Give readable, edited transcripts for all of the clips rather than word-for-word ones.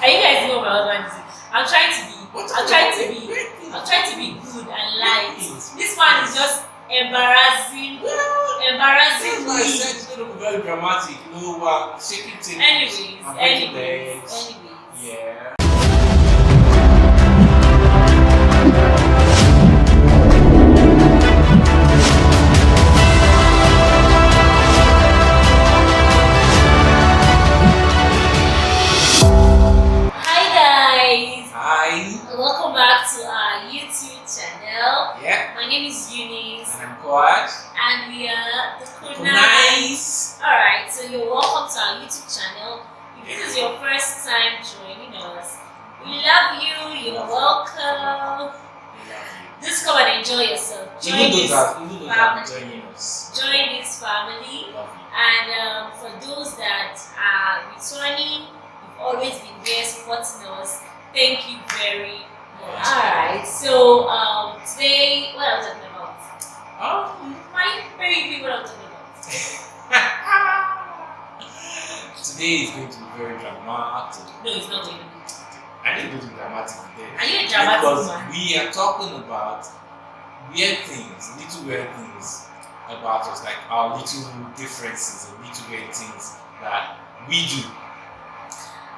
And you guys know my husband is. I'm trying to be. I'm trying to be good and light. This one is just embarrassing. Embarrassing. That's why I said it's going to be very dramatic. Shaking things. Anyways. Yeah. Welcome back to our YouTube channel. Yeah. My name is Eunice. And I'm Coach. And we are the CONICE. Alright, so you're welcome to our YouTube channel. If this is your first time joining us, we love you. You're welcome. Just come and enjoy yourself. Join this family. Join this family. And for those that are returning, you've always been there supporting us. Thank you very much. Alright, so today, what are we talking about? My baby, what are we talking about? Today is going to be very dramatic. No, it's not going to be. I think it's going to be dramatic today. Are you a dramatic because man? We are talking about weird things, little weird things about us, like our little differences and little weird things that we do.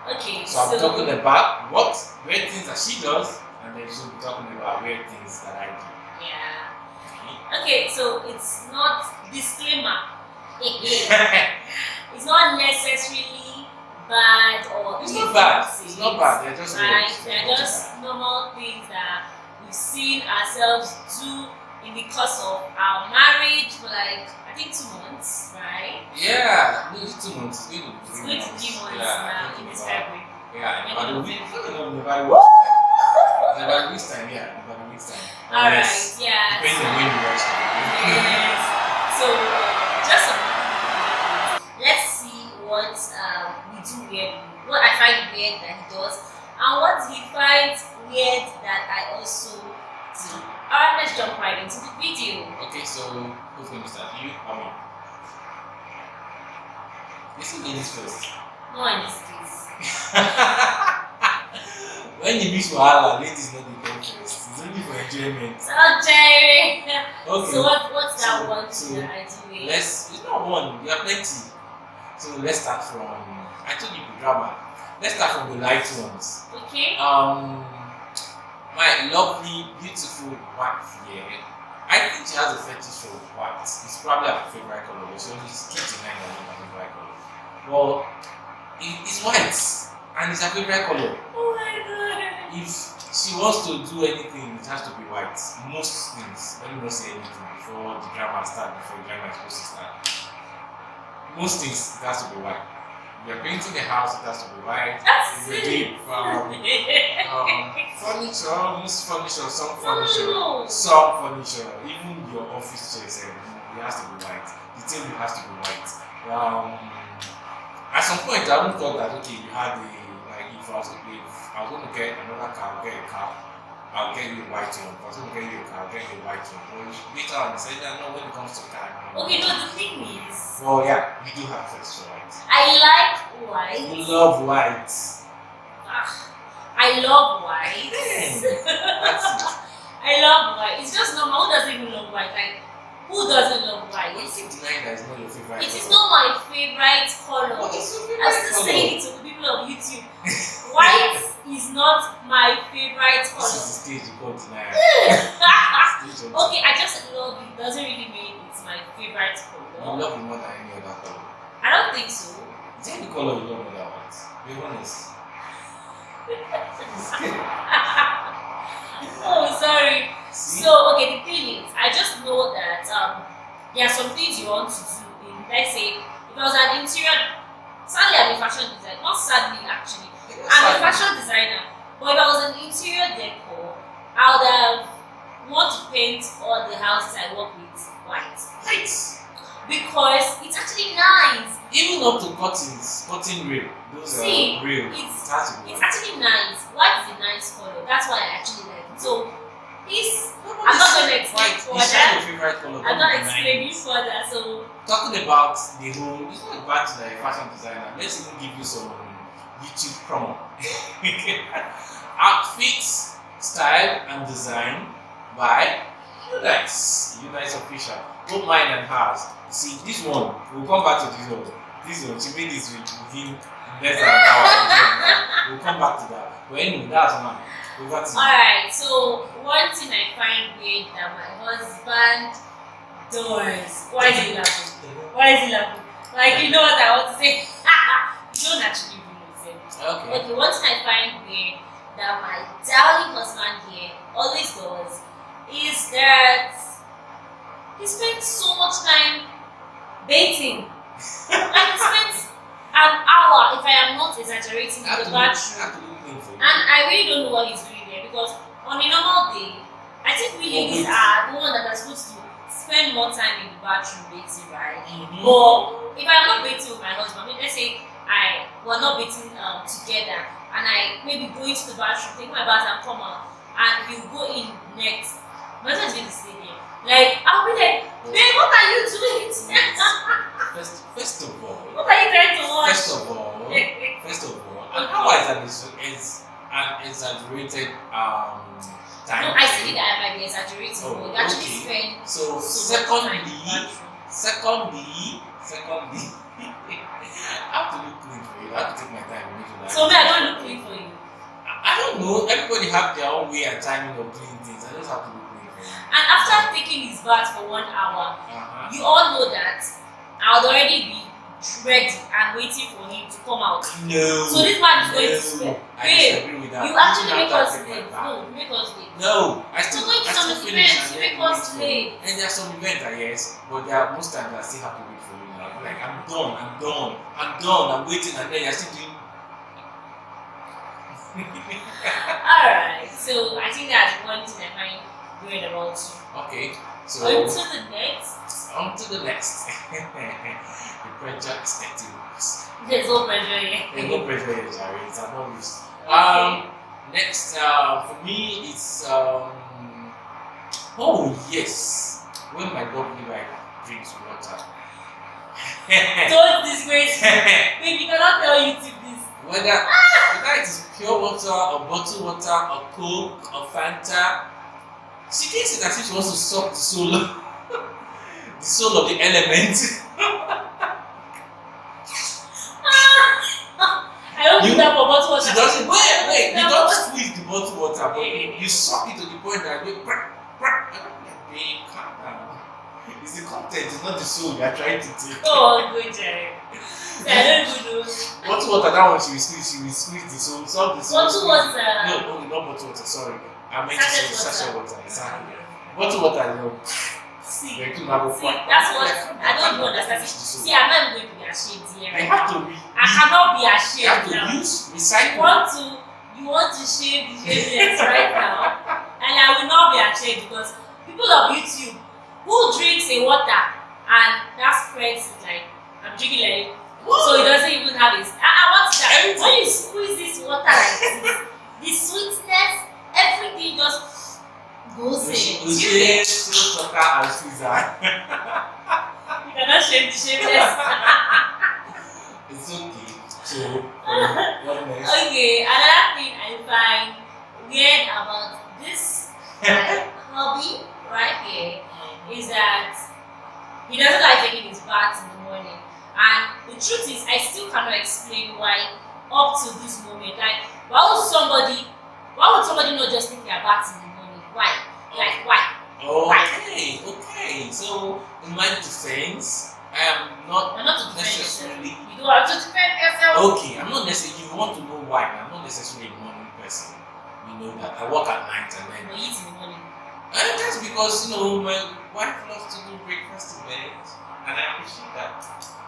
Okay, so I'm talking about what weird things that she does, and then she'll be talking about weird things that I do. Yeah. Okay, so it's not disclaimer. It's not necessarily bad or it's not bad. Things, it's not bad. They're just right. Weird. They're just normal things that we've seen ourselves do in the course of our marriage for like I think 2 months, right? Yeah, maybe 2 months. It's going to be 3 months now in this February. Yeah, about a week. Never week's time. Alright, yeah. Depending on when you watch it. Yes. So, just some let's see what we do weird, what I find weird that he does, and what he finds weird that I also do. Alright, let's jump right into the video. Okay, so who's going to start? You or me? Let's do ladies first. No, in this case. When you miss Wahala, ladies not the time first. It's only for enjoyment. Okay. Okay. So what's that one thing that I do weird? It's not one, there are plenty. So let's start from, I told you the drama. Let's start from the light ones. Okay. My lovely, beautiful wife here. I think she has a fetish for white. It's probably her favorite color, but she always keeps denying that it's not her favorite color. Well, it's white, and it's her favorite color. Oh my god. If she wants to do anything, it has to be white. Most things. Let me not say anything before the drama starts, before the drama is supposed to start. Most things, it has to be white. If you're painting a house, it has to be white. That's if you're doing furniture, most furniture, some furniture, even your office chairs, it has to be white. The table has to be white. At some point, I even thought that okay, you had if I was going to get another car, I'll get a car. I'll get you a white one. If I was going to get you a car, I'll get you a white one. But later on, I said, no, when it comes to car. Okay, no, the thing is. Well, yeah, we do have first for white. I like white. You love white. I love white. That's it. I love white. It's just normal. Who doesn't even love white? Like, who doesn't love white? Why you denying that it's not your favorite It color? is not my favorite color. What is your favorite I'm still saying it to the people of YouTube. White is not my favorite This color. is the stage you call denial. Okay, I just love it. Doesn't really mean it's my favorite You color. love it more than any other color. I don't think so. Is there any color you love more than white? Be honest. Oh, sorry. See? So, okay, the thing is, I just know that there are some things you want to do in, let's say, if I was an interior, sadly I'm a fashion designer, not sadly actually, I'm a fashion designer, but if I was an interior decor, I would have want to paint all the houses I work with white. White. Because it's actually nice. Even up to cotton rail. Those See, are real. It's It's actually nice. White is a nice color. That's why I actually like it. So this No, I'm not going to explain white. It's not further. your favorite color. I'm not explaining further. So Talking about the whole, it's not bad to like fashion designer. Let's even give you some YouTube promo. Outfits, style, and design by UNICE. UNICE official. Both mine and hers. See, this one, we'll come back to this one. This one, she made this within less than an hour. We'll come back to that. But anyway, that's mine. Over to you. Alright, so one thing I find weird that my husband does. Why is he laughing? Why is he laughing? Like, you know what I want to say? You don't actually even know it. Okay, one thing I find weird that my darling husband here always does is that he spends so much time baiting. Like, he spends an hour, if I am not exaggerating, in the bathroom. And I really don't know what he's doing there, because on a normal day, I think we ladies are the one that are supposed to spend more time in the bathroom bathing, right? But if I'm not bathing with my husband, I mean, let's say we're not bathing together, and I maybe go into the bathroom, take my bath and come out, and you go in next. My husband's going to stay there. Like, I'll be like, babe, what are you doing? First of all, what are you trying to watch? First of all, an hour is an exaggerated time. No, I see that I might be exaggerating, but you actually spend so secondly, I have to look clean for you. I have to take my time to make sure that. So I don't look clean for you. I don't know. Everybody have their own way and timing of doing things. I just have to look clean for you. And after taking his bath for 1 hour, you all know that I would already be ready and waiting for him to come out. No. So this man is going to spend. I disagree with that. You actually make us late. No, you make us late. No, I still finish. You make us late. And there are some events, yes, but there are most times I still have to wait for you now. Like, I'm done, I'm waiting, and then you're still doing. Alright, so I think that's one thing I find weird about you. Okay, so. On to the next. The pressure is 30 minutes. There's no pressure here. There's no pressure here, Jerry. It's an obvious. Next, for me, it's oh yes, when my dog Levi drinks water. Don't disgrace me. Baby, you cannot tell YouTube this. Whether it is pure water or bottled water or Coke or Fanta, she takes it as if she wants to suck the soul of the element. I don't do that for bottled water. She doesn't. Wait. You don't squeeze the bottled water, but you suck it to the point that you babe, calm down. It's the content, it's not the soul you are trying to take. Oh, good, Jerry. I don't do those. Bottled water, that one she will squeeze the soul. Suck the soul. Bottled water. No, not bottled water. Sorry, I meant to say sachet water. Exactly. Bottled water, no. See, that's what I don't understand. See, I'm not going to be ashamed here. You have to I cannot be ashamed. You have to now. use recycle. You want to shame the evidence right now, and I will not be ashamed, because people of YouTube who drinks a water and that spreads it like I'm drinking like so it doesn't even have this. What's that? When you squeeze this water like this, the sweetness, everything just goes in. You cannot shame the shameless. It's okay. So, what next? Okay, another thing I find weird about this hobby right here is that he doesn't like taking his bath in the morning. And the truth is, I still cannot explain why up to this moment. Like, why would somebody not just take their bath in the morning? Why? Like, why? Okay. So, in my defense, I am not necessarily. You don't have to defend yourself. Okay, I'm not necessarily. You want to know why? I'm not necessarily a morning person. You know that I work at night and then. But you eat in the morning. And that's because my wife loves to do breakfast in bed, and I appreciate that.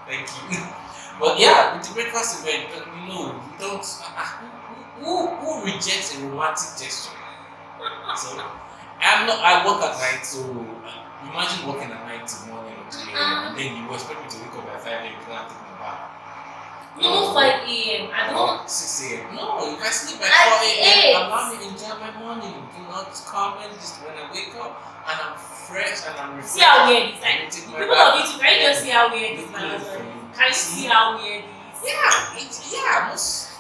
Thank you. But yeah, with the breakfast in bed, we don't. Who rejects a romantic gesture? So I work at night, so imagine working at night till morning or 2 a.m. and then you expect me to wake up at 5 a.m. because I'm taking a bath. No, 5 a.m. I don't. 6 a.m. No, if I sleep at 4 a.m., allow me to enjoy my morning. Do not comment just when I wake up and I'm fresh and I'm refreshed. See how weird it is. Like, people of YouTube, can you just see how weird it is, my husband? Can you see how weird it is? Yeah,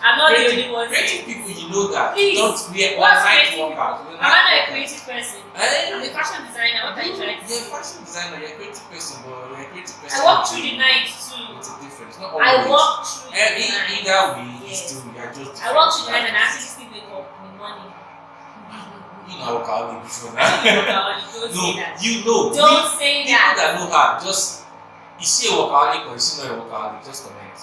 I'm not the only one. Creative people, you know that. Please. Don't wear What's night creative? workout. I'm not a creative person. I'm a Eh? fashion designer. What are you trying to You're a say? fashion designer, you're a creative person, but you're a creative person. I walk through the night too. It's a difference. Not I always. walk through the night. Either way, Yes. it's still you're just. I walk through the night and I actually still wake up in the morning. You know alcoholic before I now. think workaholic. Don't No, say that. you know. Don't say People that. that know her, just is she a workaholic or is she not a workaholic? Just comment.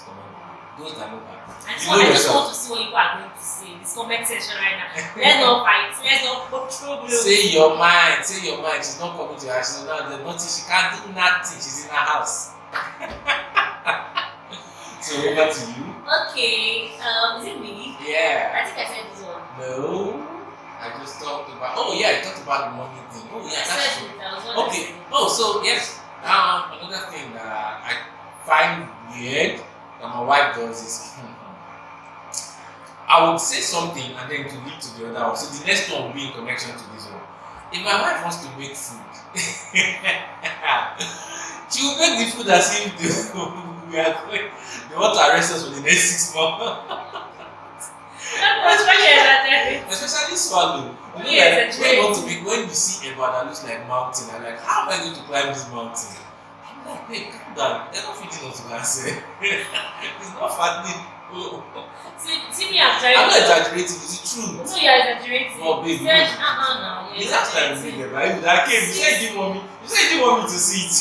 Those that know her. I just You know want yourself. to see what you are going to say in this comment section right now. Let's not fight. Let's not put trouble. Say your mind. Say your mind. She's not coming to her. She's not there. Nothing. She can't do nothing. She's in her house. So over to you. Okay. Is it me? Yeah. I think I said this one. No. I just talked about. Oh yeah, I talked about the money thing. Oh yeah, I that's said true. it. That was what I Okay. said. Oh, so yes. Another thing that I find weird that my wife does is I would say something and then to lead to the other one. So the next one will be in connection to this one. If my wife wants to make food, she will make the food as if we are going. They want to arrest us for the next 6 months. Especially swallow. You know, Yes, like, when you want to make, when you see a that looks like mountain, I'm like, how am I going to climb this mountain? I'm like, hey, calm down. They're not feeding us to answer. It's not fattening. Oh. See me, I'm trying I'm not to. exaggerating. It's the truth. No, you're exaggerating. Oh, baby. You said, no. The You're last time we exaggerating. did right? That came. You said you didn't want me. You said you didn't want me to see it.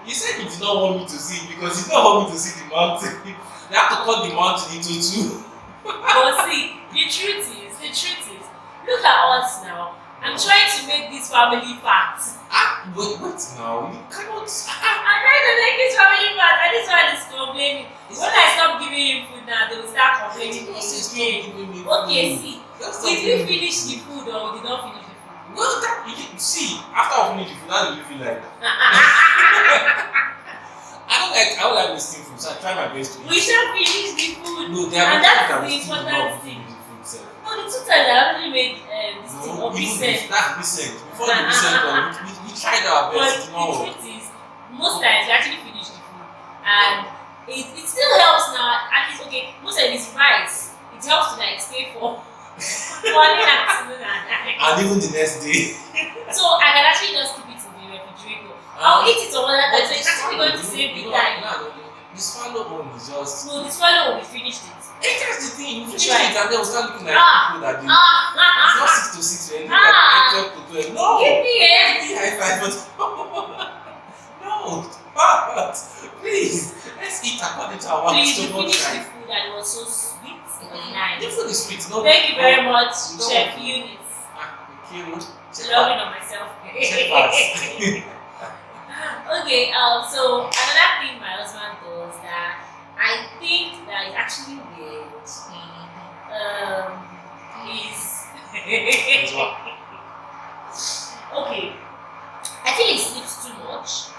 You said you did not want me to see it because you don't want me to see the mountain. They have to cut the mountain into two. But see, the truth is, look at us now. I'm trying to make this family fat. Wait now. You cannot. I'm trying to make this family fat, and this one is complaining. When I stop giving him food now, they will start complaining again. Okay, see, did we finish the food or we did not finish the food? Well, see, after I finish the food, how do you feel like? I don't like wasting food, so I try my best to eat. We shall finish the food. No, there are And times that's that the we still important not thing. finish the food itself. No, the 2 times I already made this thing No, of even Vicent. that's Vicent. Before the Vicent one, we tried our But best. the No. truth is, most times we actually finish the food. And it still helps now. At least, okay, most of it is rice. It helps to like stay for morning, afternoon, and night. And even the next day. So I can actually just keep it in the refrigerator. I'll eat it some other time. So it's actually going to save me time. The swallow one is just. No, the swallow will be finished it. It's just the thing. You finish Right. it and then we'll start looking like people that do. It's Ah, not 6 to 6, we're looking like 12 to 12. No! give me a Give me high five, but no, stop. Please, let's eat according to our Please, you stomach finished the size. food and it was so sweet. It was nice. The food is sweet, no? Thank you very much, No. Chef Eunice. Okay, Loving on myself. Okay, so another thing my husband does that I think that is actually weird is okay. I think he sleeps too much.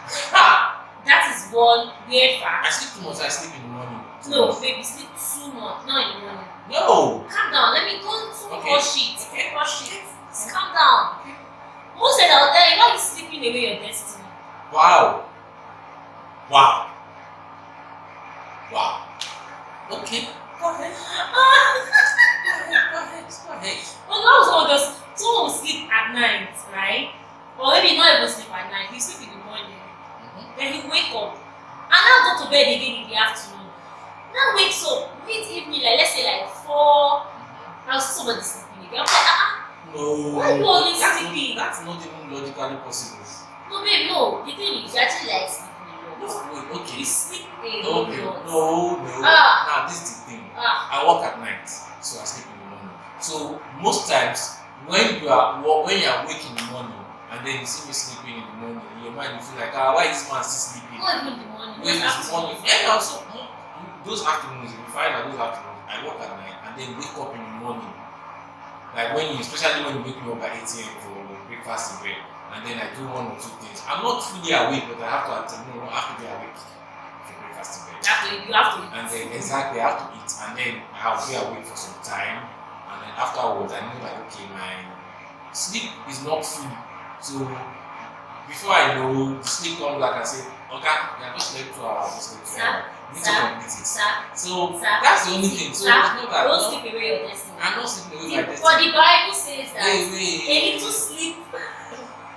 That is one weird I fact. sleep too much, I sleep in the morning. No, baby, sleep too much. Not in the morning. No! Calm down. Let me go to Okay. wash it. Okay. Wash it. Just calm down. Most of the time, why are you sleeping away your destiny? Wow. Wow. Wow. Okay. Go ahead. Go ahead. Well, that was someone will sleep at night, right? Or maybe not even sleep at night. He sleep in the morning. Then he wake up. And now go to bed again in the afternoon. Now wakes up mid evening, like let's say like 4. I'll see somebody sleeping again. I'm like, No. why you always That's sleeping? That's not even logically possible. No, babe, no. The thing is, you actually like sleeping a No, lot. wait, okay. You sleep a Okay. lot. No. Now this is the thing. I work at night, so I sleep in the morning. So most times when you are awake in the morning and then you see me sleeping in the morning, in your mind you feel like, why is this man still sleeping? Not even in the morning. When just it's morning, afternoon. and also those afternoons, if you find that those afternoons, I work at night and then wake up in the morning. Like especially when you wake me up at 8 a.m. for breakfast in bed, and then I do 1 or 2 things. I'm not fully awake, but I have to be awake for breakfast in bed. You have to eat. And then exactly, I have to eat, and then I'll be awake for some time, and then afterwards, I know like okay, my sleep is not full. So before I know, the sleep comes back and say, okay, we are just like 2 hours, just like 2 Sir, hours. We need to sir, complete it. sir, So sir, that's the only thing. So sir, it's not that don't no, sleep away your destiny. I'm not sleeping away my For destiny. the Bible says that Wait. a little sleep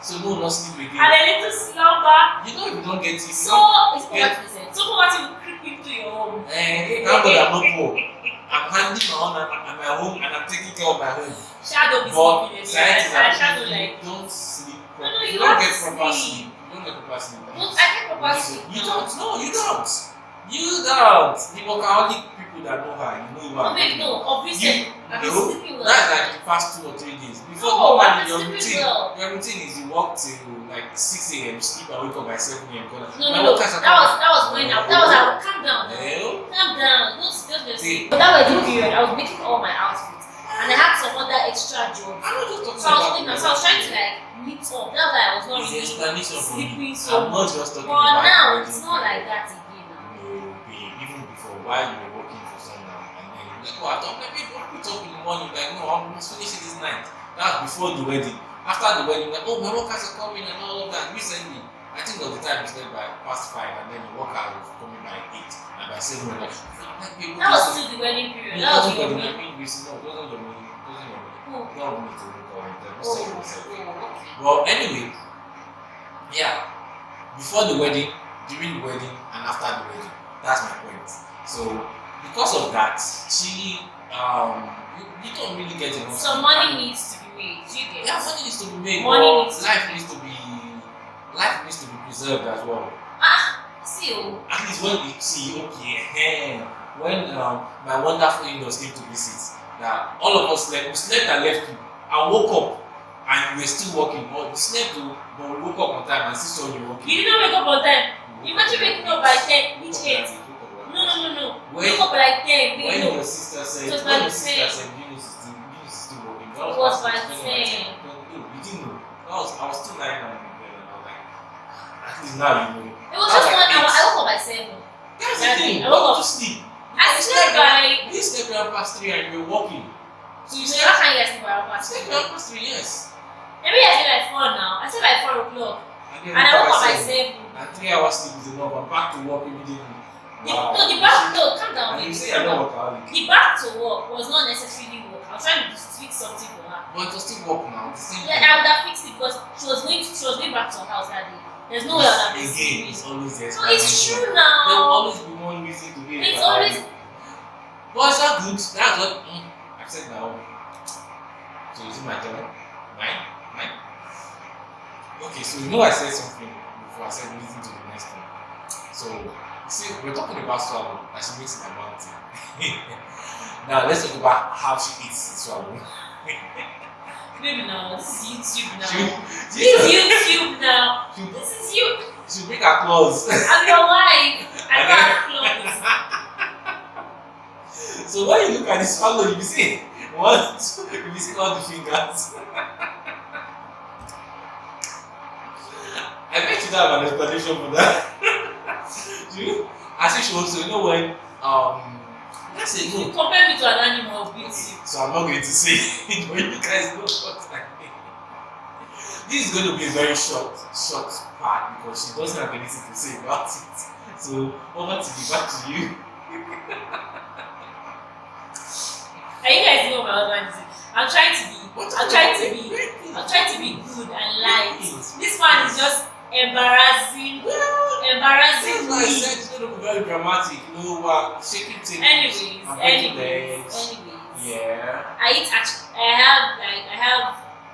So no, not sleep and again. a little slumber. You know if you don't get it, So it's poverty. So poverty will creep into your home. thank God I'm not poor. I'm handling my own and my home and I'm taking care of my home. Shadow be But sleeping science is anyway. that Shadow you like don't sleep. No, You you don't have get to proper sleep. sleep. You don't get proper sleep. Don't I get proper sleep? You don't. No, you don't. You don't. The workaholic people that know her, you know who Oh are. babe, no, obviously I've been No, sleeping well. that's like the past 2 or 3 days. Before No, normally I've been your sleeping routine, well. your routine is you work till like 6 a.m. sleep and wake up by 7 a.m. No. That was when I was calm down. Well, Calm down. Don't just see, But that was the period I was making all my outfits. And I had some other extra jobs. I'm not just talking So I was about thinking, so I was trying to like meet up. That's why I was not it's really explanation for sleeping you. so I'm not much. just talking But about now wedding. it's not like that again now. No, babe, even before, while you were working for someone, and then you're like, oh, I thought maybe what we talk in the morning, like, no, I must finish it this night. That's before the wedding. After the wedding, like, oh, my workers are coming and all of that. Recently, I think of the time you slept by past 5, and then your worker was coming by 8, and by 7, we're like, That was still the wedding period. That was your wedding. wedding. I mean, no, it wasn't your wedding. It wasn't your wedding. Oh. You don't want me to look on it. Just say yourself. Okay. Well, anyway, yeah, before the wedding, during the wedding, and after the wedding. That's my point. So, because of that, she, you don't really get enough. So money needs to be made. You get Yeah, money needs to be made. Money But needs to life be needs to be, life needs to be preserved as well. see you. At least when we see, okay, when my wonderful in-laws came to visit, that all of us slept, we slept and left you. I woke up and you were still working, but you slept too, but we woke up on time and still saw you working. You did not wake up on time. Imagine waking up by 10, which 8? No. Wake up by like 10. When No. your sister said, It was when by your sister 10. said Eunice is still working, It was by 10. You didn't know. I was still lying down in the bed and I was like, at least now you know. It was just 1 hour. I woke up by 7. That's the thing. I woke up. To sleep. I slept by. You slept around past 3 and you were walking. So you So slept how can you guys sleep around past 3? around past 3, yes. Maybe I slept like 4 now. I slept like 4 o'clock. Then And I woke up by 7. 7. And 3 hours sleep is enough. I'm back to work immediately. Wow. Calm down. And you baby, say calm I'm down. not workaholic. The back to work was not necessarily work. I was trying to fix something for her. But it was still work now. The same Yeah, thing. I would have fixed it because she was going back to her house that day. There's no way I would have fixed Again, it. it's always there. So it's true There will now. always be one reason to be a It's workaholic. always. But it's not good. That's what I've said now. So is it my turn? Mine? Okay, so you know I said something before I said listen to the next one. So you see, we're talking about swallow and she makes it about it. Now let's talk about how she eats the swallow. Maybe now. This is YouTube now. She This is YouTube now. she This is you. she bring her claws. I'm your wife. I don't have clothes. So when you look at the swallow, you see one, two, you see all the fingers. I bet you don't have an explanation for that. As if she wants to, you know when let's say You no. compare me to an animal of beauty. So I'm not going to say it, but you guys know what I mean. This is going to be a very short part because she doesn't have anything to say about it. So over to back to you. And you guys know my husband is. I'm trying to be good and light. This one is just embarrassing. That's why I said it's going to be very dramatic. You know, shaking tables. Anyways. Yeah. I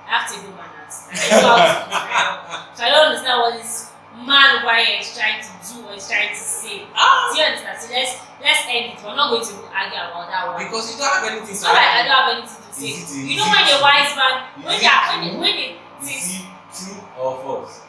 have table manners. I know how to eat well. So I don't understand what this man over here is trying to do or is trying to say. Do you understand? So let's end it. We're not going to argue about that one. Because you don't have anything to It's not like I say. don't have anything to say. You know when a wise man, when they Is it true or false?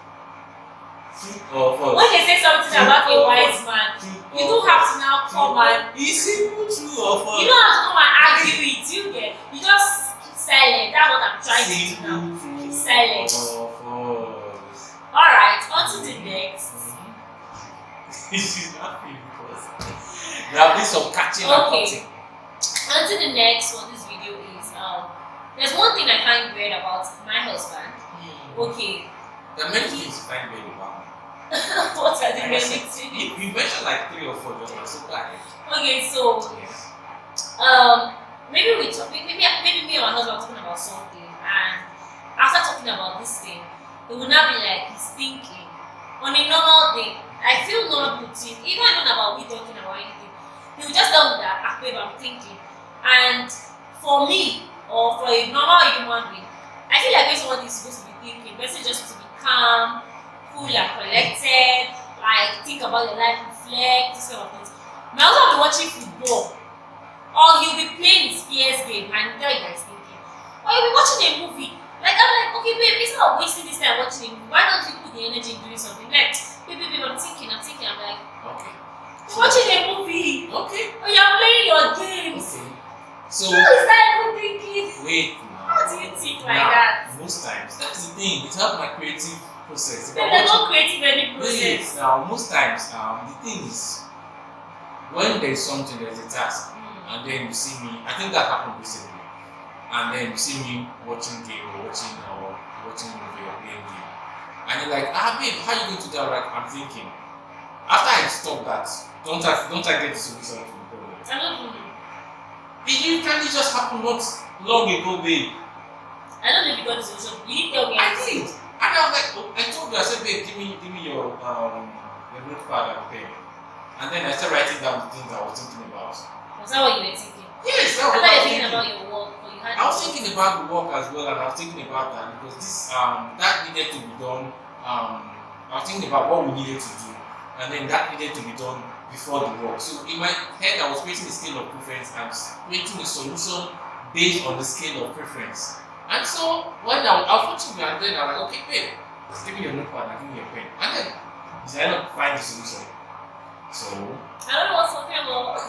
True or false? when they say something about a wise man, you don't have to now come and Is it true or false? you don't have to come and argue it. You just keep silent. That's what I'm trying to do now. Keep silent. Or false? Alright, on to the next. She's laughing because there have been some catching and Okay. cutting. On to the next for this video is there's one thing I find weird about my husband. Okay, There are many things you find very about. What are the Like I remaining said, things? you mentioned like 3 or 4 just now, so go ahead. Okay, so Yeah. maybe maybe me and my husband are talking about something, and after talking about this thing, it would not be like he's thinking on a normal day. I feel normal people think, even about we talking about anything, he will just tell me that, babe, I'm thinking. And for me, or for a normal human being, I feel like when someone is supposed to be thinking, person just to be calm, cool and collected, like think about your life, reflect, this kind of things. My husband will be watching football, or he'll be playing his PS game and tell you guys thinking. Or he'll be watching a movie. Like I'm like, okay, babe, instead of wasting this time watching a movie, why don't you put the energy in doing something? Like, babe, I'm thinking. I'm like, Okay. you're watching a movie. Okay. Or you're playing your games. Okay. So How is that even thinking? wait now. How do you think like Now, that? most times, that's the thing. It helps my creative process. If Babe, I'm they're watching- not creative any Wait, process. now most times, the thing is, when there's something, there's a task, and then you see me. I think that happened recently, and then you see me watching game or watching movie or playing game, and you're like, babe, how you going to do that? Like, I'm thinking. After I stop that, don't I get the solution to the problem? I don't know. It usually just happened not long ago, babe. I don't know if you got the solution. You didn't tell me. I did. And I was like, I told you, I said, babe, give me your notepad and pen. And then I started writing down the things I was thinking about. Was that what you were thinking? Yes, I that was thought what you I were was thinking thinking. about your work, or you had. I was thinking about the work as well, and I was thinking about that because this that needed to be done. I was thinking about what we needed to do, and then that needed to be done before the work. So in my head, I was creating a scale of preference and creating a solution based on the scale of preference. And so when I was watching you, and then I was like, okay, babe, just give me your notepad and give me your pen, and then you said, I don't find the solution. So I don't know what's talking about.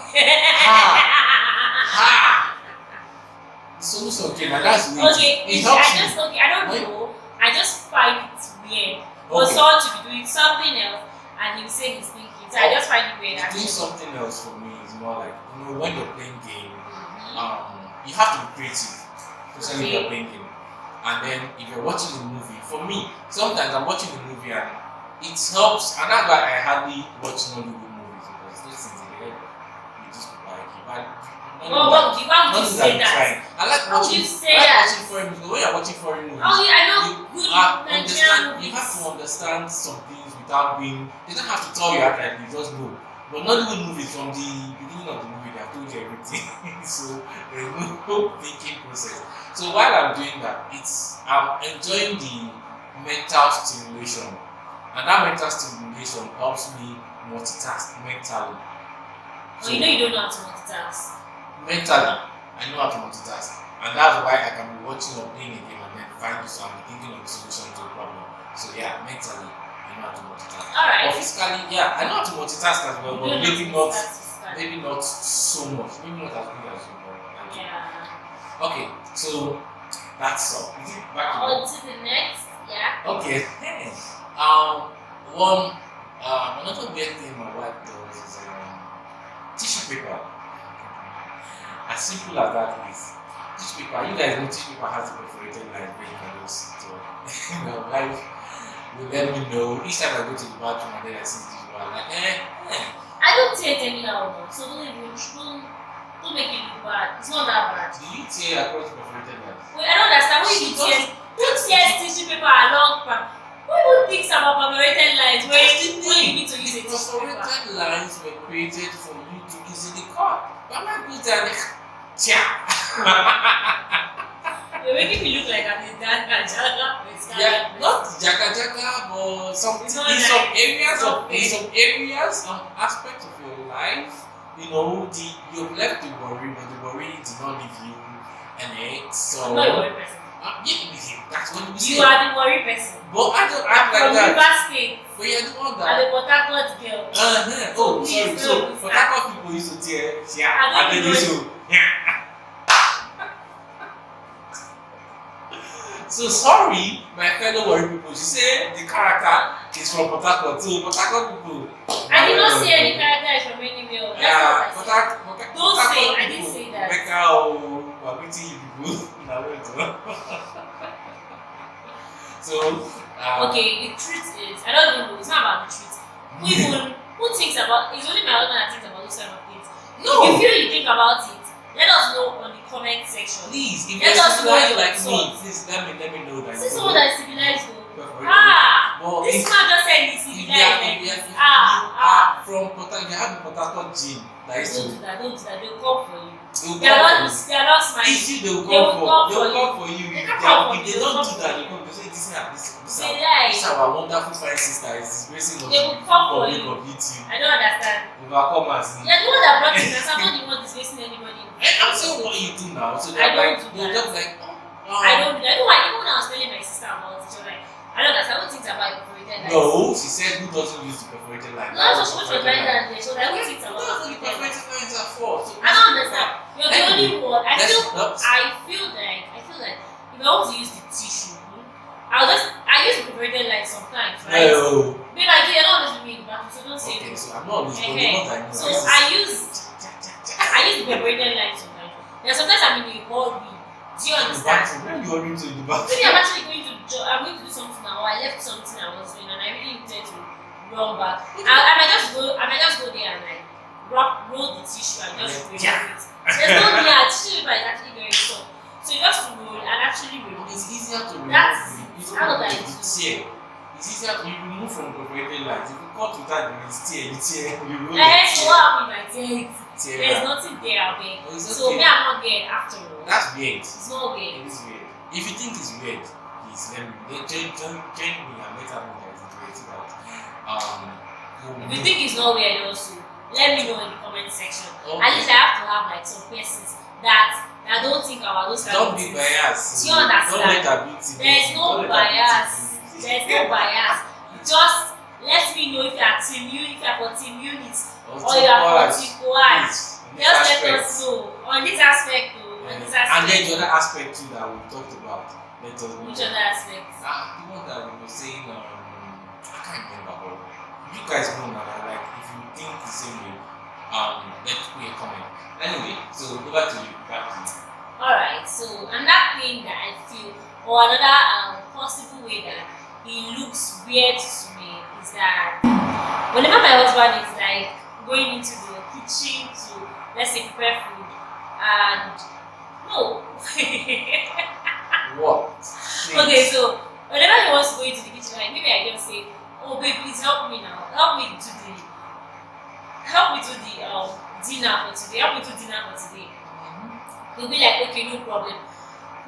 the solution came, and that's weird. Okay, It helps me. I don't Wait. know. I just find it weird for Okay. someone to be doing something else and he'll say he's thinking. So I just find it weird. Doing Actually. something else for me is more like, when you're playing game, you have to be creative, especially if you're playing game. And then if you're watching the movie, for me, sometimes I'm watching the movie and it helps, and that's why I hardly watch Nollywood movies because those things in the head, you just like you buy. Why would you say that? I like How would watching. you say I like that? watching foreign movies. When you're watching foreign movies, Oh yeah, I know good Nigerian understand. movies. You have to understand some things without being. They don't have to tell you outright. You just know. But Nollywood movies, from the beginning of the movie, they have told you everything. So there's no thinking process. So while I'm doing that, I'm enjoying the mental stimulation, and that mental stimulation helps me multitask mentally. So you know you don't know how to multitask. Mentally, I know how to multitask, and that's why I can be watching or playing a game and then find this. I'm thinking of the solution to a problem. So yeah, mentally, I know how to multitask. Alright. But physically, yeah, I know how to multitask as well, but You don't maybe know how to not, multitask. maybe not so much, maybe not as good as you. But Yeah. okay, so that's all. Is it back to On to the next. Yeah. Okay. Another weird thing my wife does is tissue paper. As simple as that is, tissue paper. You guys know tissue paper has a perforated line where you can just talk. My wife will let me know each time I go to the bathroom and then I see tissue paper. I'm like, I don't tear it anyhow, though, so don't make it look bad. It's not that bad. Do you tear across perforated lines? Wait, I don't understand. When you tear tissue paper along, who even thinks about perforated lines when you need to use a The tissue paper? perforated lines were created for you to easily cut. But my goes there and You're making me look like I'm a jaga. yeah, not jaga jaga, but It's not like- in some areas, aspects of your life, you've left the worry, but the worry did not leave you, and so I'm not a worry person. yeah, that's what we say. You are the worry person. But I don't act like From that. River State. But you're the one I'm that. a Port Harcourt girl. Oh, Please sorry. don't So, use for that. that people used to tear, I don't and then know they it. so, yeah. So sorry, my fellow worry people. She said the character is from Port Harcourt. So Port Harcourt people. I did not say any character is from anywhere. That's Yeah, what I said. Don't say, I didn't say that. Mecca or Wabiti people. Now wait. So. Okay, the truth is, I don't even know. It's not about the treat. Who thinks about? It's only my husband that thinks about those kind of things. No. If you feel you think about it, let us know on the comment section. Please, if Let you're us know civilized your like me, thoughts. please let me know that. This is someone that is civilized though. Well, This man just said he's if civilized. you are from Port Harcourt, you have the Port Harcourt gym that is Don't do that. They'll come for you. They They are not smiling. Easy, they will They will come come for you. They If can't come for they you. don't do that, they come. They say this They lie. is our wonderful fine sister is disgracing us. They will come for We you. will beat you. I don't understand. Overcomers. You're the one that brought it. I'm not the one disgracing anybody. And I'm saying what you do now. So I don't do they're that. just like, I don't do that. Even when I was telling my sister about it, she was like, I don't understand. What things about perforated lines? No, she said who doesn't use the perforated line. No, that's what she was writing down there. She was like, what things about That's what the perforated lines? perforated lines are for. So I don't understand. You're the only one. I feel like if I want to use the tissue, I use the perforated line sometimes, right? No. Babe, I do. I don't always mean that, so don't say Okay, no. so I'm not always but Okay. the ones I know. So I use the perforated line sometimes. Then sometimes I'm in a hurry. Do you understand? When you are into the bathroom. Maybe I'm actually going to do something now, or I left something I was doing and I really needed to run back. I might just go there and like roll the tissue and just remove it. There's no need. Tissue paper is actually very soft. So you just roll and actually remove it. It's easier to remove. That's how that the tear. It's easier to remove from perforated lines. If you cut without the tear, you roll the So tear. what happened my teeth? Tear. There's nothing there, babe. Oh, it's So okay. me, I'm not weird after all. That's weird. It's not weird. It is weird. If you think it's weird, please let me join me and let her know that it's weird so that If you think it's not weird also, let me know in the comment section. Okay. At least I have to have like some persons that don't think about those kind don't of be things. biased. Do you understand? Don't let her beat you. There's no Don't let her bias. beat you. There's no bias. Just let me know if you are team U, if you are for team unit, or you are for team Quad. Just let us know on this aspect though. On this aspect. And then the other aspect too that we talked about. Let us know. Which other aspect? The one that we were saying, I can't remember, but you guys know now. Like, if you think the same way, let's put a comment. Anyway, so over to you. Back to you. Alright, so another thing that I feel, or another possible way that it looks weird to me is that whenever my husband is like going into the kitchen to, let's say, prepare food, and no. What? Okay, so whenever he wants to go into the kitchen, like maybe I just say, "Oh, babe, please help me now. Help me do the dinner for today. Help me do dinner for today." He'll be like, "Okay, no problem."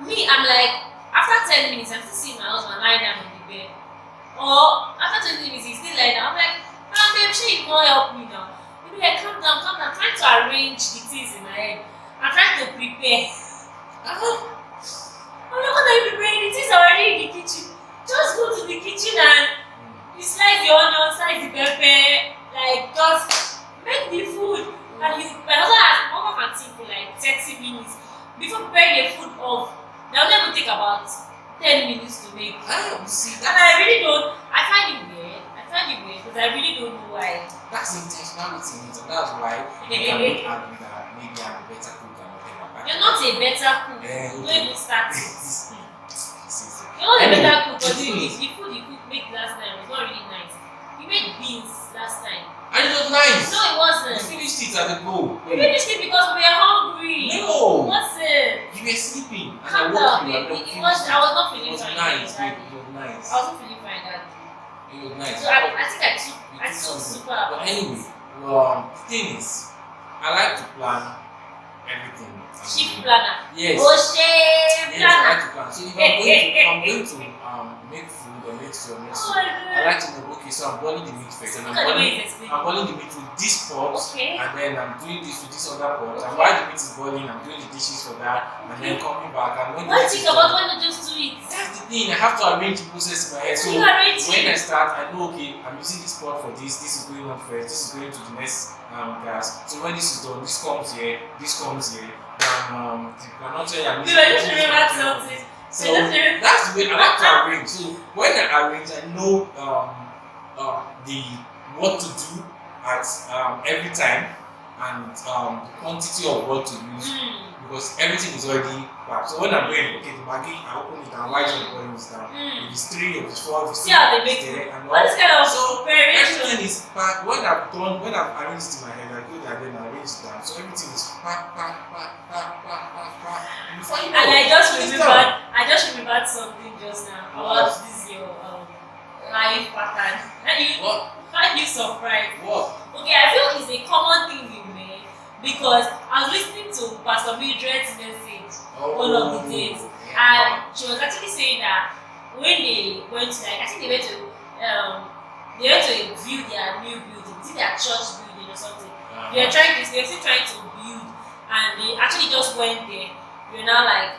Me, I'm like, after 10 minutes, I'm still seeing my husband lying down on the bed. Or after 20 minutes, he's still lying down. I'm like, babe, she won't help me now. He'll be like, calm down. I'm trying to arrange the things in my head. I'm trying to prepare. I'm like, what are you preparing? The things are already in the kitchen. Just go to the kitchen and you slice the onion, slice the pepper, like just make the food. And my husband can think for like 30 minutes before preparing the food off. That will never take about 10 minutes to make. See, And I really don't. I find it weird because I really don't know why. that's intentionality, and that's why you can look at me that maybe I'm a better cook than whatever. You're not a better cook. Okay. Don't even start it. See. You're not a Anyway, better cook. the But thing the is- food you made last time was not really nice. You made beans last time. And it was nice. No, it wasn't. You finished it at the goal. We finished it because we were hungry. No. What's it? You were sleeping. And Calm I woke down, you and baby. then I was not It feeling was fine. nice, Daddy. baby. It was nice. I wasn't feeling fine, Daddy. It was nice. So I think I took something. super. But anyway, the thing is, I like to plan everything. Chief planner. Yes. Oh, shame Yes, I planner. like to plan. So if I'm going to make food or make soup, Oh, I like to know, okay, so I'm boiling the meat first, and Look at the way it's explained. I'm boiling the meat with this pot, Okay. and then I'm doing this with this other pot, and while the meat is boiling, I'm doing the dishes for that, and then coming back, and when the Why meat think is about done, why not just do it? that's the thing, I have to arrange the process in my head. So You arrange when I it. start, I know, okay, I'm using this pot for this is going on first, this is going to the next gas. So when this is done, this comes here, then you cannot tell you I'm Dude, I just remembered something. so that's the way I like to arrange. So when I arrange, I know the what to do at every time, and the quantity of what to use because everything is already packed. So when I'm going, okay, the Maggi, I open it and write on the volumes down. If it's 3, if it's 4, if it's 6, see how they make it. What is kind of so preparation? everything is packed. When I've arranged in my head, I go there then I arrange it down. So everything is packed. Before you know, And I just remembered something just now about this your life pattern. Are you surprised? What? Okay, I feel it's a common thing we make because I was listening to Pastor Mildred's message one of the days, and she was actually saying that when they went to I think they went to view their new building, is it their church building or something? They're still trying to build, and they actually just went there. You're now like,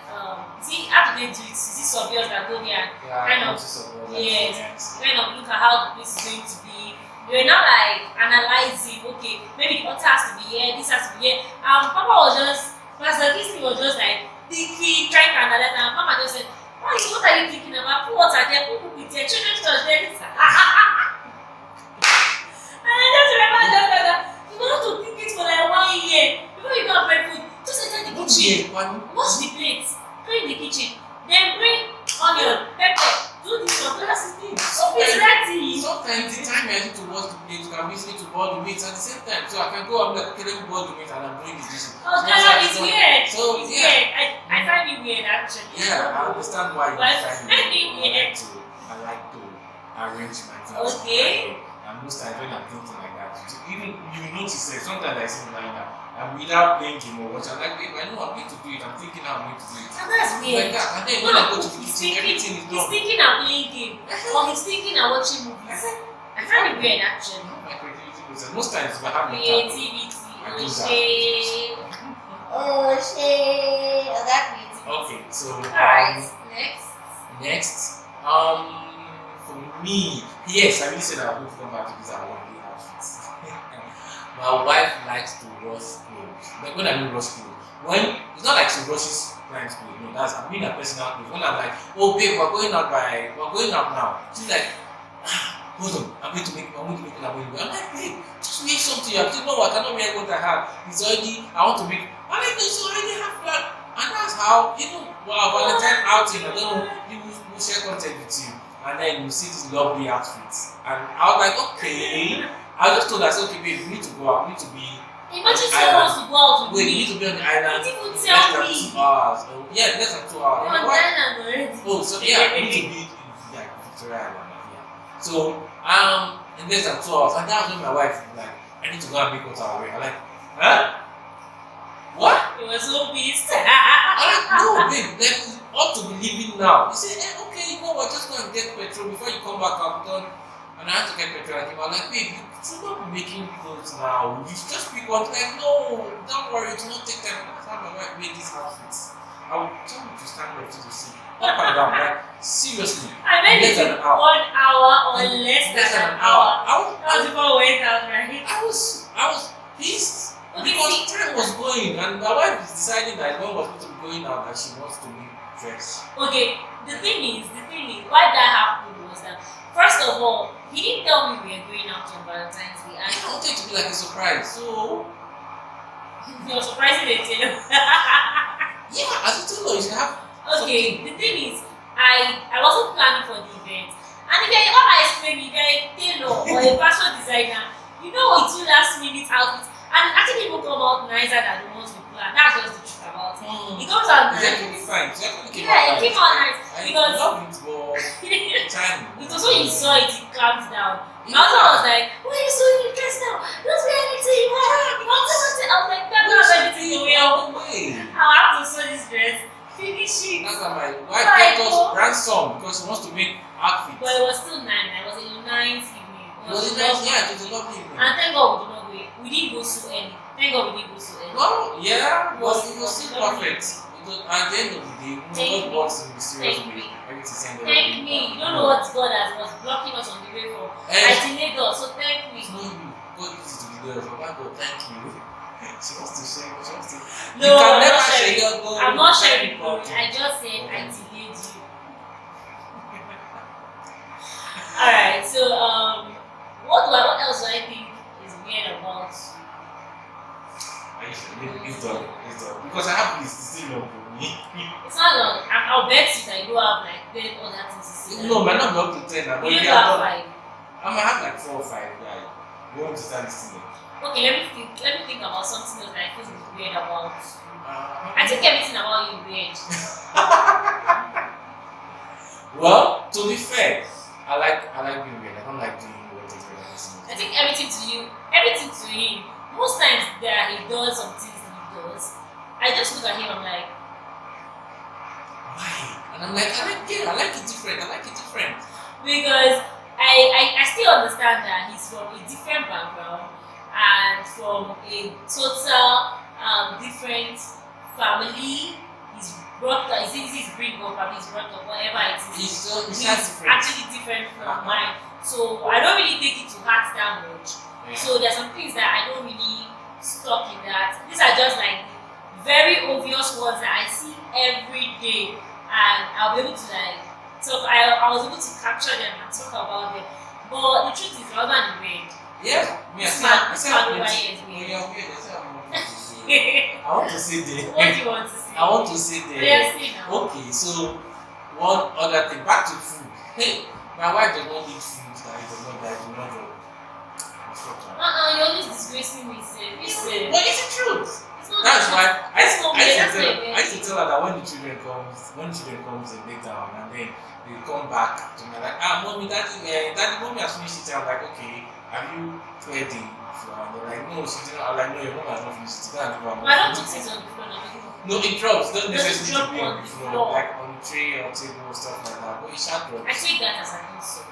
see, how do they do it? Is it surveyors that go there and kind of look at how the place is going to be? You're now like analyzing, okay, maybe the altar has to be here, this has to be here. Papa was just, Pastor Kisney was just like thinking, trying to analyze, and Mama just said, what are you thinking about? Put water there, put cookies there, children's church there. And I just remember just like that. You don't have to think it for like 1 year before you go and prepare food. Just enter the kitchen, wash the plates, clean the kitchen, then bring onion, pepper, do this one, do that thing. It's ready. Sometimes the time I need to wash the plate, you can be to boil the meat at the same time. So I can go and like, okay, let me boil the meat and I'm doing the dishes. Oh, it's weird. So it's weird. I find it weird actually. Yeah, I understand why you find it weird. I like to arrange my things. Okay. And most times when I'm thinking like that, even you notice that sometimes I see like that. I'm without playing game or watch. I'm like, babe, I know I'm going to do it. I'm thinking how I'm going to do it. And that's weird. Like that. And then when I go to the kitchen, everything is done. He's thinking I'm playing game, or he's thinking I'm watching movies. I find it weird actually. My creativity goes. Most times if I have creativity. Oh shit. Oh, that creativity. Okay, so alright, next. For me, yes, I really said I would come back to this. I want the outfits. My wife likes to rush clothes. Like when I mean rush clothes, it's not like she rushes clients' clothes. No, I'm being a personal clothes. When I'm like, oh babe, we're going out now. She's like, hold on, I'm going to make it. I'm like, babe, just make something. I said, no, I cannot wear what I have. It's already. I want to make. I'm like, no, so I already have plan. And that's how Valentine outing. I don't know. People will share content with you, and then you see these lovely outfits. And I was like, okay. I just told her, okay, babe, we need to go out. We need to be. Imagine someone wants to go out with me. We need to be on the island. You didn't tell me. 2 hours. Yeah, less than 2 hours. On the island already. Oh, so yeah, we need to be in like Victoria Island. Yeah. So in less than 2 hours, and that's when my wife was like, I need to go and make what I wear. I'm like, huh? What? You were so pissed. I'm like, no, babe, like we ought to be leaving now. He said, okay, you know what? Just go and get petrol before you come back. I'm done. And I had to get petrol. I was like, babe, you should not be making clothes now. You just pick one. Like, no, don't worry, it will not take time. That's how my wife made these outfits. I would tell you to stand up to the sea. Up and down, like, seriously. I made it in 1 hour or less than an hour. That was before we went out, right? I was pissed. Because time was going, and my wife is deciding that when was supposed to be going out, that she wants to be dressed. Okay, the thing is, why that happened was that, first of all, he didn't tell me we were going out on Valentine's Day. I wanted it to be like a surprise, so. You're surprising the tailor. Yeah, as a tailor, you should have. Okay, the thing is, I wasn't planning for the event. And if you're what I explained, if you're a tailor or a fashion designer, you know what you do last minute outfits. And actually even come out nicer than the ones we planned. That's just the truth about it. It comes out nice. Exactly fine. It came out nice. Because love it, but time. Because when you saw it, it calmed down. My husband was like, why are you so in dress now? Don't wear anything. I was like, that's not anything to wear. I'll have to sew this dress. Finish it. That's why my wife kept us ransom because she wants to make outfits. But it was still 9. It was a nice evening. It was a nice, yeah, it was a lovely evening. And thank God we did not wait. We didn't go so early. Thank God we didn't go so early. Well, yeah, but it was still perfect. At the end of the day, God works in mysterious way. Thank me. You don't know what God was blocking us on the way for. I delayed us, so thank me. It's not you. God needs to be there for God. Thank you. She wants to share. No, you can never share your glory. I'm not sharing glory. I just said I delayed you. Alright, so what else do I think is weird about It's done. It's done. Because I have this still long for me. It's not long. I'll bet you that you don't have like 10 other things to say. No, but not up to 10. I'm You already don't have done. 5. I might have like 4 or 5. Yeah. You want to start listening? Okay, let me think about something else that I feel weird about. I think everything about you is weird. Well, to be fair, I like being weird. I don't like doing what is weird. I think everything to him. Most times that he does some things that he does, I just look at him. I'm like, why? And I'm like, I like it different. because I still understand that he's from a different background and from a total different family. He's brought up, he's bring up, and he's brought up, whatever it is. He's Actually different from mine. So I don't really take it to heart that much. Yeah. So there's some things that I don't really stuck in that. These are just like very obvious ones that I see every day, and I'll be able to like talk. I was able to capture them and talk about them. But the truth is, rather than weird. Yeah, me This man over here is weird. You're weird. I want to say that. What do you want to say? I want to say that. Yes, say now. Okay, so one other thing, back to food. Hey, my wife does not eat food that he does not like. You're always disgracing me, sir. You said. What is the truth? It's not That's the why truth. I That's used to tell her that when the children comes in later on, and then they come back to me like, mommy, daddy, mommy has finished it. I'm like, okay, have you cleared the floor? And they're like, no, she didn't. I'm like, no, your mom has not finished it. Go and give her more. I don't put it on the floor now. No, it drops. Don't Does it necessarily drop be on on the the floor, floor? like on the tray or table or stuff like that. But it shall drop. I take that as an insult.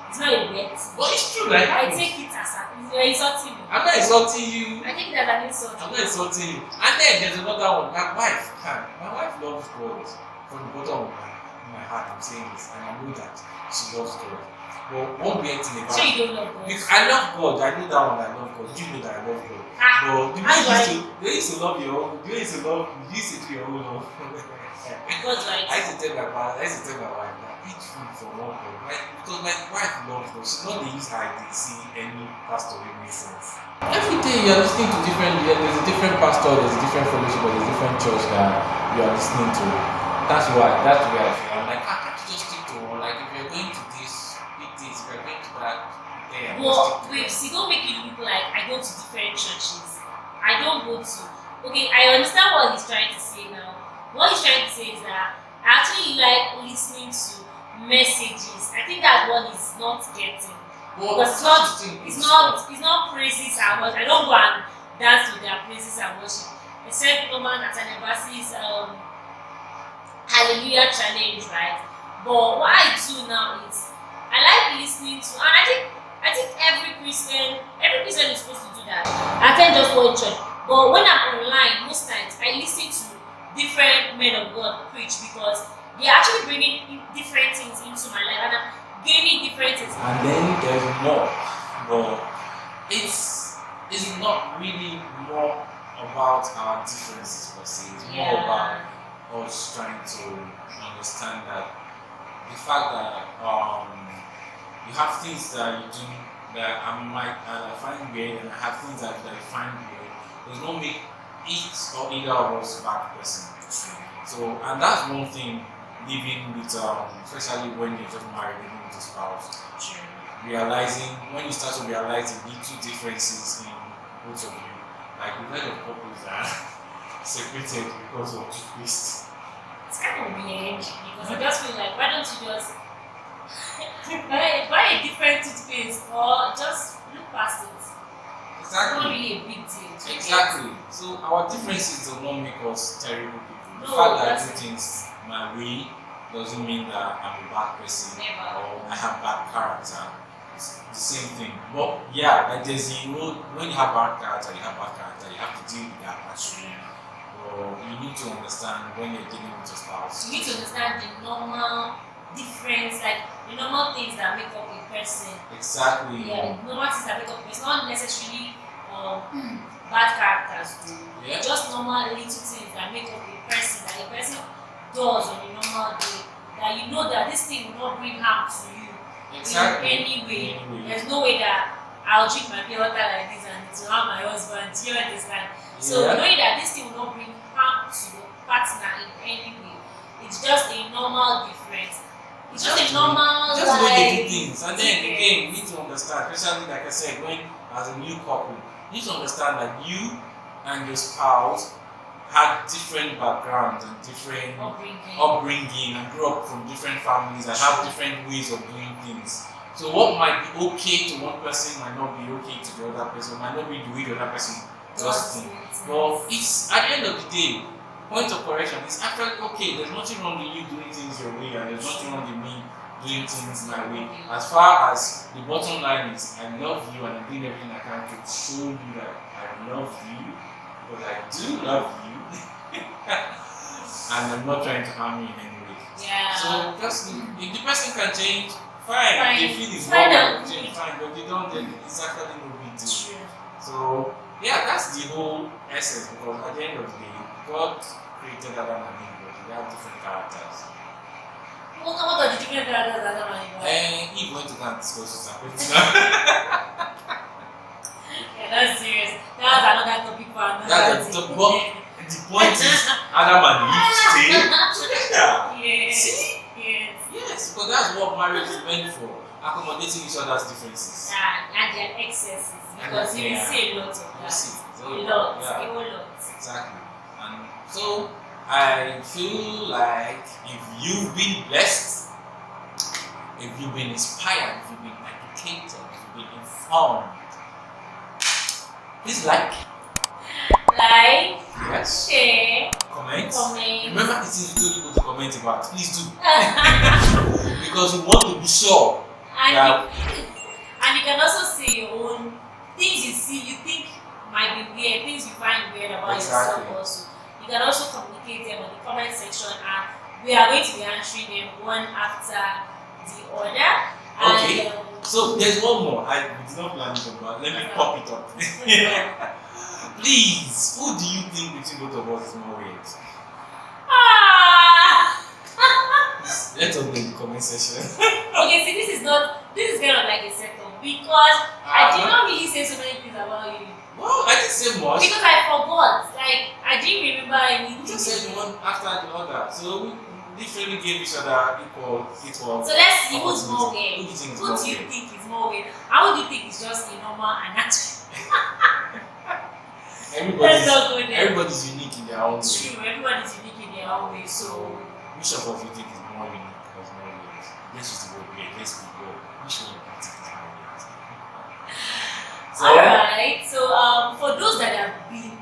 It's not a wet. But it's true, like I take it as an you're insulting me. I'm not insulting you. I take it as an insult. I'm not insulting you. And then there's another one. My wife loves God. From the bottom of my heart, I'm saying this, and I know that she loves God. But one weird thing about So you don't love God? I love God. I know that one. I love God. You know that I love God. But they used to love your own. You used to do your own love. God's right. I used to tell my wife that eat food for one God. Because my wife loves God. She's not the use her to see any pastor who makes sense. Every day you're listening to there's a different pastor, there's a different fellowship, there's a different church that you are listening to. That's where I feel. I'm like, can't you just stick to one? Like, if you're going to this, eat this. If you're going to that, there. Well, wait, see, don't make it look like I go to different churches. I don't go to. Okay, I understand what he's trying to say now. What he's trying to say is that I actually like listening to messages. I think that's what he's not getting. Well, because it's not praises and worship. I don't go and dance to their praises and worship. Except normal Nathan Embassy's Hallelujah challenge, right? But what I do now is I like listening to, and I think every Christian is supposed to do that. I can't just go to church. But when I'm online, most times I listen to different men of God preach because they're actually bringing different things into my life and I'm gaining different things. And then there's more. But it's not really more about our differences per se. It's more about us trying to understand that the fact that you have things that you do that I find weird, and I have things that I find weird, does not make each or either of us a bad person. So, and that's one thing living with, especially when you're just married, living with a spouse. Realizing, when you start to realize the little differences in both of you, like we've heard of couples that separated because of toothpaste. It's kind of weird because I just feel like, why don't you just buy a different toothpaste or just look past it? Exactly. It's not really a big deal. Exactly. So our differences do not make us terrible people. The No, fact that I do things my way doesn't mean that I'm a bad person or I have bad character. It's the same thing. But yeah, like there's when you have bad character, you have to deal with that actually. You need to understand when you're dealing with your spouse. You need to understand the normal difference, like the normal things that make up a person. Exactly. Yeah, the normal things that make up a person, not necessarily bad characters too. Yeah. Just normal little things that make up a person, that a person does on a normal day. That you know that this thing will not bring harm to you. Exactly. In any way. There's no way that I'll drink my pure water like this and to have my husband. Do you understand? So Yeah. knowing that this thing will not bring harm to your partner in any way, it's just a normal difference. It's just a normal Just the way they do like things. And then again, you need to understand, especially like I said, when as a new couple, you need to understand that you and your spouse had different backgrounds and different upbringing and grew up from different families and have different ways of doing things. So what might be okay to one person might not be okay to the other person, might not be the way the other person does things. But it's at the end of the day, point of correction is actually okay. There's nothing wrong with you doing things your way, and there's nothing wrong with me doing things my way. As far as the bottom line is, I love you and I'm doing everything I can to show you that I love you, because I do love you, and I'm not trying to harm you in any way. Yeah. So just if the person can change, fine. Fine. If you feel it's Fine, wrong, I'm change, fine. But if you don't, then it's actually no big deal. True. So yeah, that's the whole essence, because at the end of the day, God created Adam and Eve, but they have different characters. What are the different characters that are in And Eve went to go and discuss with her. Yeah, that's serious. That's another topic for another That's day. the point is Adam and Eve stay together. Yes. See? Yes. Yes, because that's what marriage is meant for, accommodating each other's differences. And their excesses. Because you will see a lot of that. You see, A lot. yeah. A whole lot. Exactly. And so I feel like if you've been blessed, if you've been inspired, if you've been educated, if you've been informed, please like, yes, share, comment. comment. Remember the things we told people to comment about. Please do. Because we want to be sure that And you can also say your own things you see, you think might be weird, things you find weird about yourself also. You can also communicate them on the comment section, and we are going to be answering them one after the other. okay. And, So there's one more. I did not plan it, but let me pop it up. Please, who do you think between both of us is more weird? Let us know in the comment section. Okay, see, this is kind of like a setup because I did not really say so many things about you. Well, I didn't say much. Because I forgot. Like, I didn't remember anything. We just said one after the other. So we literally gave each other equal. So let's see who's more weird. Who do you think is Who more do you weird? think is more weird? How do you think it's just a normal and natural? Let's not go there. Everybody's unique in their own way. True, everybody's unique in their own way. So, which of us do you think is more unique or is more weird? Let's use the word weird. Let's be real. Which one do you think is more weird? So, alright. So, for those that have been,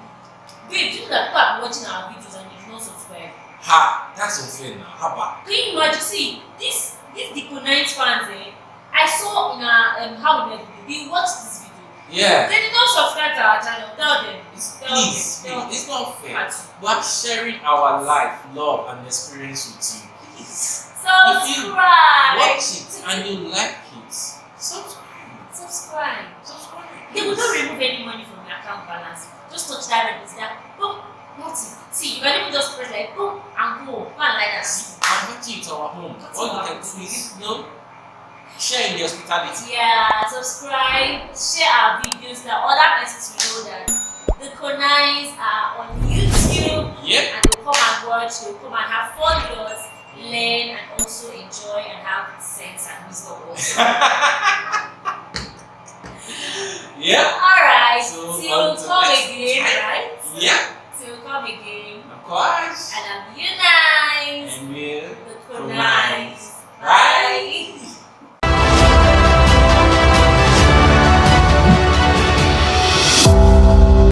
babe, you know that people have been watching our videos and you do not subscribe. ha, that's unfair now. How about? Can you imagine? See, this the CONICE fans, I saw in our how we met, they watched this video. Yeah. They did not subscribe to our channel. Tell them. Please, it's not fair. We're sharing our life, love, and experience with you. Please. Subscribe. Watch it and you like it. Subscribe. Subscribe. Subscribe. They will not remove any money from your account balance. Just touch that red button. Boom. Nothing. See, you can even just press like boom and go. Go and like that. I'm inviting you to our home. All you can do is, share in the hospitality. Yeah, subscribe, share our videos that other persons will know that the CONICE are on YouTube. Yep. And they'll come and watch, they'll come and have fun with us, learn and also enjoy and have sense and wisdom also. Yeah. Alright, So, till come again.